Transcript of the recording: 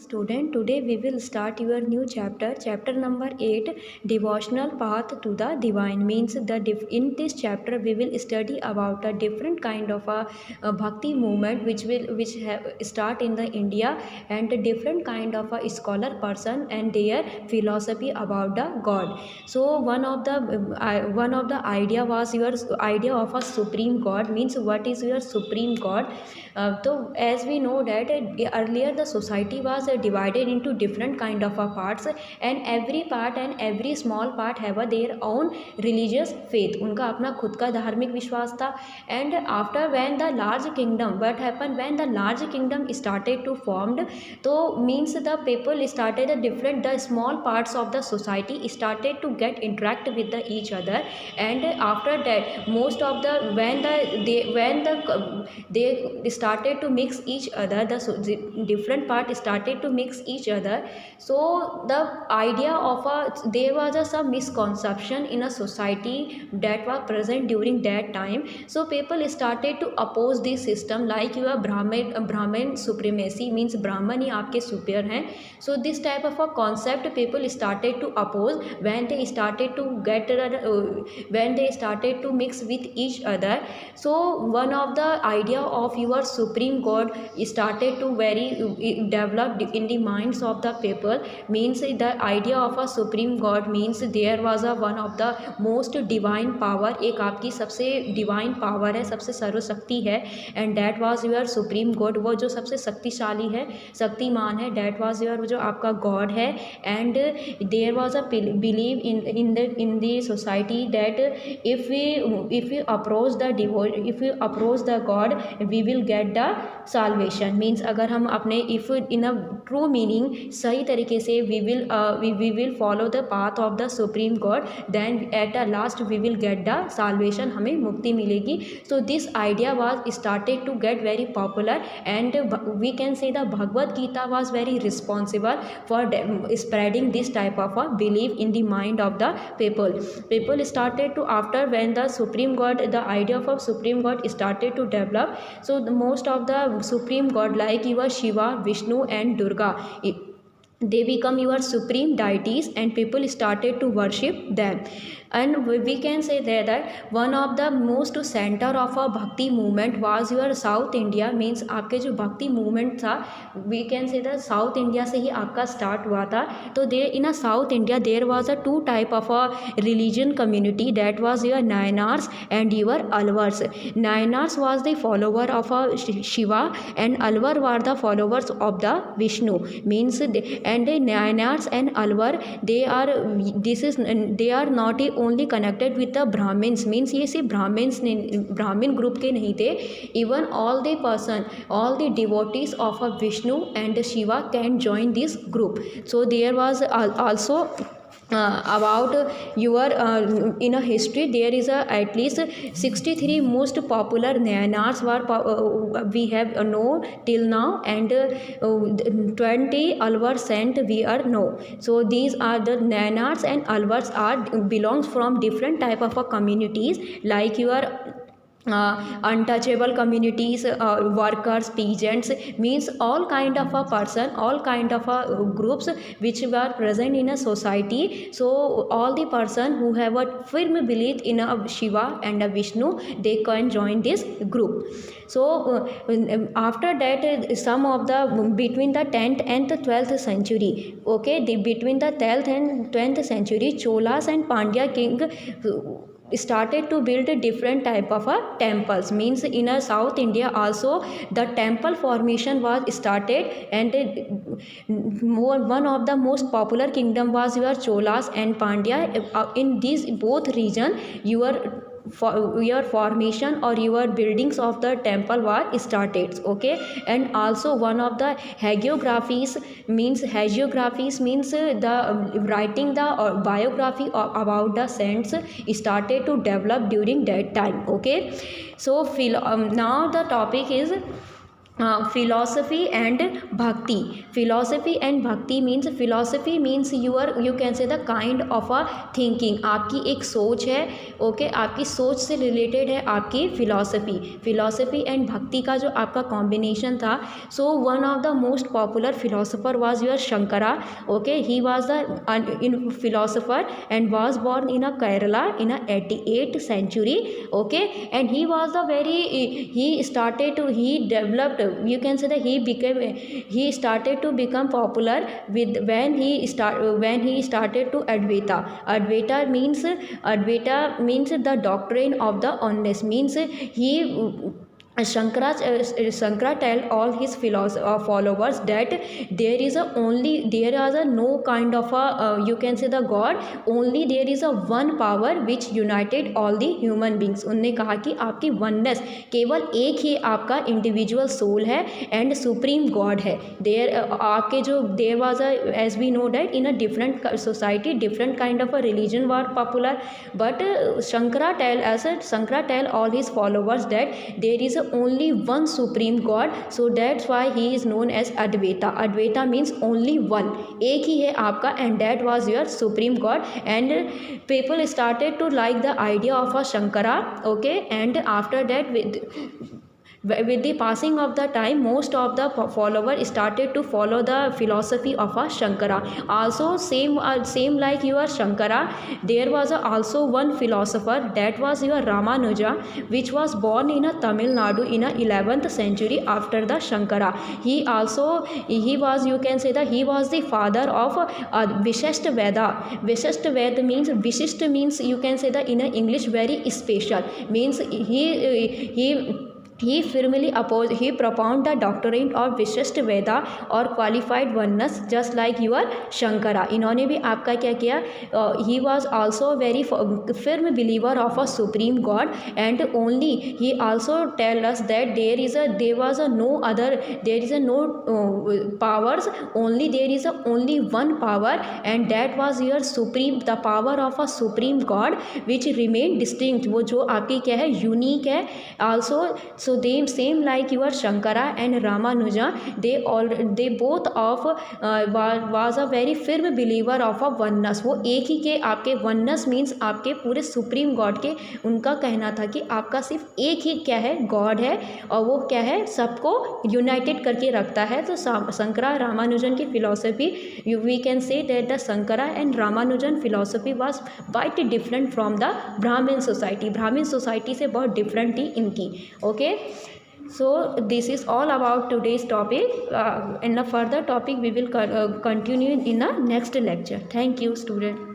Student, today we will start your new chapter number 8, devotional path to the divine. Means in this chapter we will study about a different kind of a bhakti movement which have start in the India, and a different kind of a scholar person and their philosophy about the God. So one of the idea was your idea of a supreme God. Means what is your supreme God? So as we know that earlier the society was divided into different kind of parts, and every part and every small part have their own religious faith. उनका अपना खुद का धार्मिक विश्वास था. And after when the large kingdom, what happened when the large kingdom started to formed, so means the people started the small parts of the society started to get interact with each other. And after that most of the they started to mix each other, the different part started to mix each other. So the idea of there was some misconception in a society that was present during that time. So people started to oppose this system, like your brahmin supremacy, means brahman ही आपके superior हैं. So this type of a concept people started to oppose when they started to mix with each other. So one of the idea of your supreme God started to very developed in the minds of the people. Means the idea of a supreme God means there was a one of the most divine power, एक आपकी सबसे divine power है, सबसे सर्वशक्ति है, and that was your supreme God, वो जो सबसे शक्तिशाली है, शक्तिमान है, that was your जो आपका God है. And there was a belief in the society that if we approach the God we will get the salvation. Means अगर हम अपने if in a true meaning सही तरीके से we will follow the path of the supreme God, then at the last we will get the salvation, हमें मुक्ति मिलेगी. So this idea was started to get very popular, and we can say the Bhagavad Gita was very responsible for spreading this type of a belief in the mind of the people started to, after when the supreme God, the idea of a supreme God started to develop. So the most of the supreme God like your Shiva, Vishnu and Durga, they become your supreme deities and people started to worship them. And we can say that one of the most center of a bhakti movement was your South India. Means आपके जो भक्ति movement था, we can say that South India से ही आपका start हुआ था. तो there in a South India there was a two type of a religion community, that was your Nayanars and your Alvars. Nayanars was the follower of a Shiva and Alvar were the followers of the Vishnu. Means and the Nayanars and Alvar they are not only connected with the Brahmins. Means ये सिर्फ Brahmin group के नहीं थे. Even all the devotees of a Vishnu and Shiva can join this group. So there was also about your in a history there is at least 63 most popular Nayanars were we have known till now, and 20 Alvar saint we are know. So these are the Nayanars and Alvars are belongs from different type of communities, like your untouchable communities, workers, peasants, means all kind of a person, all kind of a groups which were present in a society. So all the person who have a firm belief in a Shiva and a Vishnu, they can join this group. So after that some of the between the 10th and the 12th century, okay, between the 12th and 10th century, Cholas and Pandya king started to build a different type of temples. Means in a South India also the temple formation was started, and one of the most popular kingdom was your Cholas and Pandya. In these both region your formation or your buildings of the temple were started, okay. And also one of the hagiographies means the writing the biography about the saints started to develop during that time, okay. So now the topic is philosophy and bhakti. Philosophy and bhakti means you can say the kind of a thinking, आपकी एक सोच है, okay, आपकी सोच से related है आपकी philosophy and भक्ति का जो आपका कॉम्बिनेशन था. So one of the most popular philosopher was your Shankara. Okay, he was the in philosopher and was born in a Kerala in a 88th century. Okay, and he was the very he developed, you can say that he started to become popular with when he started to Advaita means the doctrine of the oneness, means he Shankara tell all his followers that there is a no kind of a you can say the God, only there is a one power which united all the human beings. उनने कहा कि आपकी oneness केवल एक ही आपका individual soul है and supreme God है. आपके जो there was a, as we know that in a different society different kind of a religion were popular, but Shankara tell all his followers that there is only one supreme God, so that's why he is known as Advaita means only one, एक ही है आपका, and that was your supreme God. And people started to like the idea of a Shankara. Okay, and after that with the passing of the time, most of the followers started to follow the philosophy of a Shankara. Also same like your Shankara, there was also one philosopher, that was your Ramanuja, which was born in a Tamil Nadu in a 11th century after the Shankara. He was, you can say that he was the father of Vishishta Veda. Vishishta Veda means, Vishishta means, you can say that in a English very special, means he firmly opposed, he propounded the doctrine of Vishishta Veda or qualified oneness, just like your Shankara. इन्होंने भी आपका क्या किया, he was also very firm believer of a supreme God, and only he also tell us that there is no powers, only there is only one power, and that was your supreme, the power of a supreme God which remain distinct, वो जो आपकी क्या है, unique है. Also so they same like your Shankara and Ramanuja, they both of was a very firm believer of a oneness. वो एक ही के आपके oneness means आपके पूरे supreme God के, उनका कहना था कि आपका सिर्फ एक ही क्या है, God है, और वो क्या है, सबको united करके रखता है. तो Shankara Ramanujan की philosophy, we can say that the Shankara and Ramanujan philosophy was quite different from the Brahmin society. Brahmin society से बहुत different थी इनकी. Okay, so this is all about today's topic. In a further topic we will continue in a next lecture. Thank you, student.